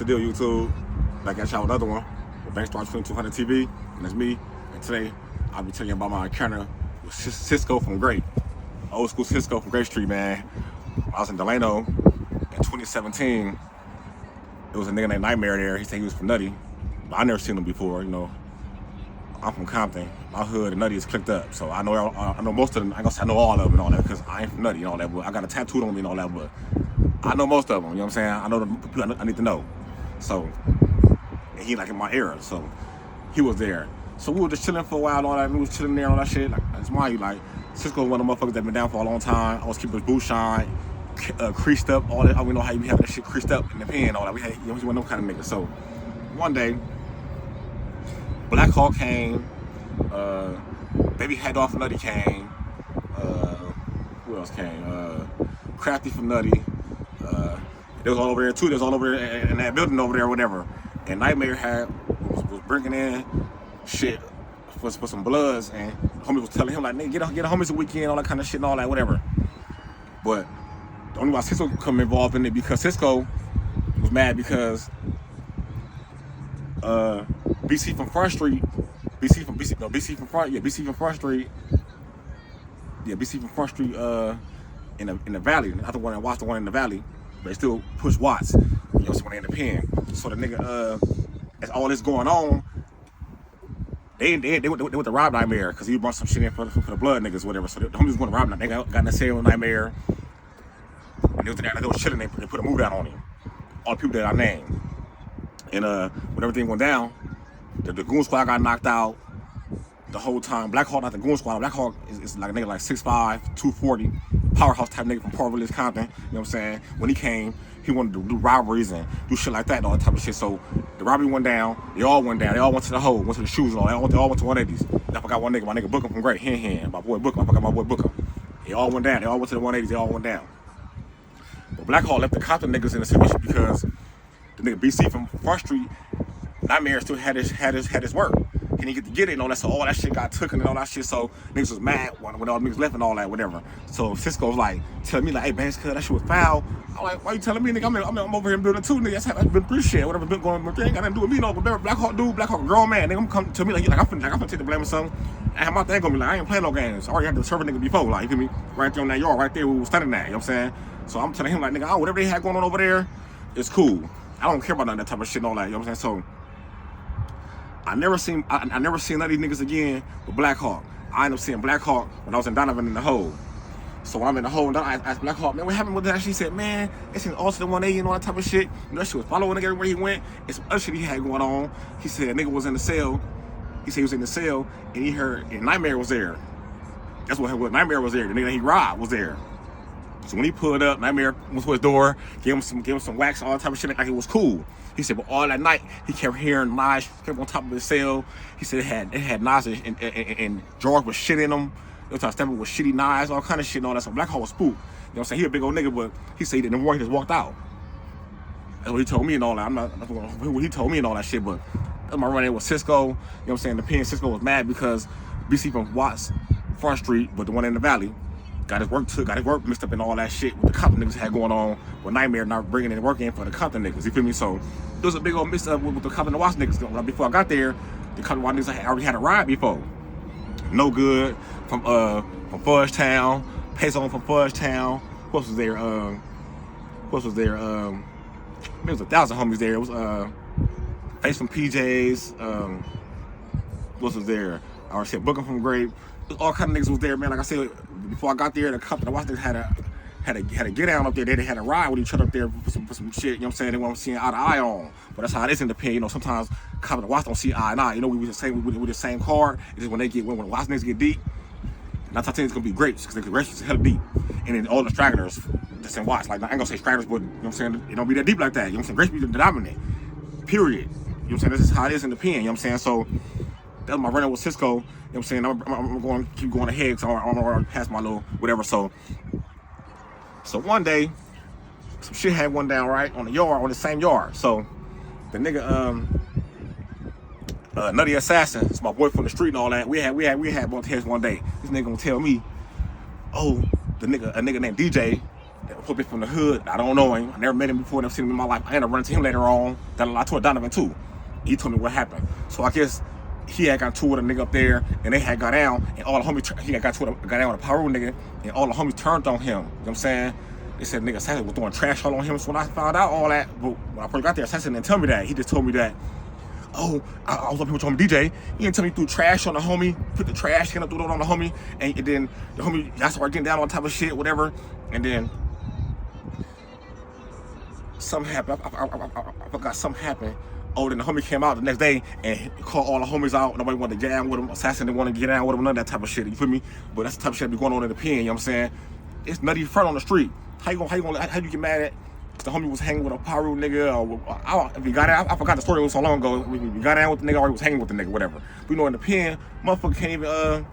the deal, YouTube? Back at y'all with another one. With Bankstar 2200 TV, and it's me. And today, I'll be telling you about my encounter with Cisco from Great. Old school Cisco from Great Street, man. I was in Delano in 2017. There was a nigga named Nightmare there. He said he was from Nutty. But I never seen him before, you know. I'm from Compton. My hood and Nutty is clicked up. So I know most of them. I know all of them and all that because I ain't from Nutty and all that. But I got a tattoo on me and all that. But I know most of them, you know what I'm saying? I know the people I need to know. So, and he like in my era. So he was there. So we were just chilling for a while and all that. We was chilling there and all that shit. Like, it's mind you, like, Cisco was one of the motherfuckers that been down for a long time. I was keeping his boot shine, creased up, all that. I don't know how you be having that shit creased up in the pen and all that. We had, you know, he was one of them kind of niggas. So one day, Black Hawk came, Baby Head Off Nutty came, who else came? Crafty from Nutty. They was all over there too. They was all over there in that building over there or whatever. And Nightmare was bringing in shit for some bloods, and homie was telling him like, nigga, get a homies a weekend, all that kind of shit and all that, whatever. But the only why Cisco come involved in it because Cisco was mad because BC from Front Street, BC from Front Street in the Valley. I don't want to watch the one in the Valley. They still push Watts, you know, so when they in the pen. So the nigga, as all this going on, they went to rob Nightmare because he brought some shit in for the blood niggas, whatever. So the homies was going to rob Nightmare. They got in the sale with Nightmare. And they was chilling. They put a move out on him. All the people that I named. And when everything went down, the Goon Squad got knocked out the whole time. Black Hawk, not the Goon Squad. Black Hawk is like a nigga like 6'5", 240, powerhouse type nigga from Port Village, Compton. You know what I'm saying? When he came, he wanted to do robberies and do shit like that and all that type of shit. So the robbery went down. They all went down. They all went to the hole, went to the shoes and all. They all went to 180s. I forgot one nigga. My nigga Booker from Great. Hen. My boy Booker. I forgot my boy Booker. They all went down. They all went to the 180s. They all went down. But Black Hawk left the Compton niggas in the situation because the nigga BC from Front Street, Nightmare still had his work. He didn't get to get it and all that, so all that shit got taken and all that shit, so niggas was mad when all the niggas left and all that, whatever. So Cisco was like, telling me like, hey, Banks, that shit was foul. I'm like, why you telling me, nigga? I'm over here building too, nigga. That's been appreciated, whatever been going on, thing. I didn't do with me, no, but Black Hawk dude, Black Hawk grown man, nigga, I'm coming to me like I'm finna take the blame or something. And my thing gonna be like, I ain't playing no games. I already had to serve a nigga before, like, you feel me? Right there on that yard, right there, we was standing at, you know what I'm saying? So I'm telling him like, nigga, whatever they had going on over there, it's cool. I don't care about none of that type of shit and all that, you know what I'm saying? So I never seen none of these niggas again with Black Hawk. I ended up seeing Black Hawk when I was in Donovan in the hole. So when I'm in the hole, I asked Black Hawk, man, what happened with that? She said, man, it's an Austin 180 and all that type of shit. You know, that shit was following nigga everywhere he went. And some other shit he had going on. He said a nigga was in the cell. He said he was in the cell and he heard, and Nightmare was there. That's what Nightmare was there. The nigga that he robbed was there. So when he pulled up, Nightmare went to his door, gave him some wax, all that type of shit, like it was cool. He said, but all that night, he kept hearing knives, kept on top of his cell. He said it had knives and drawers with shit in them. They was stepping with shitty knives, all kind of shit and all that. So Black Hawk was spooked. You know what I'm saying? He a big old nigga, but he said he didn't work, he just walked out. That's what he told me and all that. That's what he told me and all that shit, but that's my run in with Cisco. You know what I'm saying? The pen Cisco was mad because BC from Watts, Front Street, but the one in the Valley, got his work mixed up in all that shit with the Compton niggas had going on with Nightmare not bringing any work in for the Compton niggas, you feel me? So there was a big old mix up with the Compton and Watts niggas. Before I got there, the Compton Watts niggas already had a ride before. No good from Fudge Town, Peso from Fudge Town. Who else was there? There was 1,000 homies there. It was Face from PJs. Who else was there? I already said Booker from Grape. All kind of niggas was there, man. Like I said, before I got there, the Compton and Watts niggas had a get down up there. They had a ride with each other up there for some shit. You know what I'm saying? They weren't seeing eye to eye on. But that's how it is in the pen. You know, sometimes Compton and Watts don't see eye and eye. You know, we the same car. It's just when the Watts niggas get deep, not to tell you it's gonna be Grapes because the Grapes is hella deep. And then all the stragglers just in Watts. Like I ain't gonna say stragglers, but you know what I'm saying? It don't be that deep like that. You know what I'm saying? Grapes be the dominant. Period. You know what I'm saying? This is how it is in the pen. You know what I'm saying? So that was my run-up with Cisco. You know what I'm saying? I'm going to keep going ahead because I'm already past my little whatever. So one day, some shit had one down right on the yard, on the same yard. So the nigga, Nutty Assassin, it's my boy from the street and all that. We had one test one day. This nigga gonna tell me, oh, a nigga named DJ supposed to be from the hood. I don't know him. I never met him before. Never seen him in my life. I ended up running to him later on. Then I told Donovan too. He told me what happened. So I guess he had got to with a nigga up there, and they had got down, and all the homies, he had got down with a Peru nigga, and all the homies turned on him. You know what I'm saying? They said nigga Assassin was throwing trash all on him. So when I found out all that, but when I first got there, Assassin didn't tell me that. He just told me that, oh, I was up here with homie DJ. He didn't tell me he threw trash on the homie, put the trash can up, threw it on the homie, and then the homie, I started getting down on type of shit, whatever, and then something happened. I forgot something happened. Oh, then the homie came out the next day and called all the homies out. Nobody wanted to jam with him. Assassin didn't want to get down with him. None of that type of shit. You feel me? But that's the type of shit that be going on in the pen. You know what I'm saying? It's nutty front on the street. How you get mad at? Cause the homie was hanging with a Peru nigga. Or if he got out, I forgot the story. It was so long ago. We got down with the nigga, or he was hanging with the nigga, whatever. But you know, in the pen, motherfucker can't even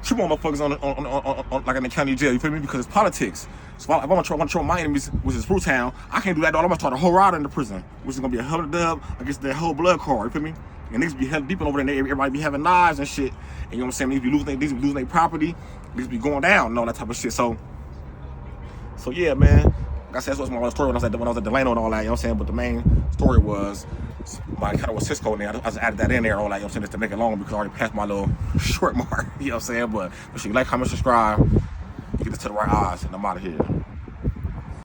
trip on motherfuckers on like in the county jail. You feel me? Because it's politics. So if I want to show my enemies, which is Fruit Town, I can't do that. I'm gonna start a whole ride in the prison, which is gonna be a Hub&Dub against their whole blood car. You feel me? And niggas be held deep over there. Everybody be having knives and shit. And you know what I'm saying? Niggas be losing their property. Niggas be going down and all that type of shit. So yeah, man. Like I said, that's what my story when I was at Delano and all that. You know what I'm saying? But the main story was my kind of with Cisco, and I just added that in there, all that. You know what I'm saying? Just to make it long because I already passed my little short mark. You know what I'm saying? But if you like, comment, subscribe, get this to the right eyes, and I'm out of here.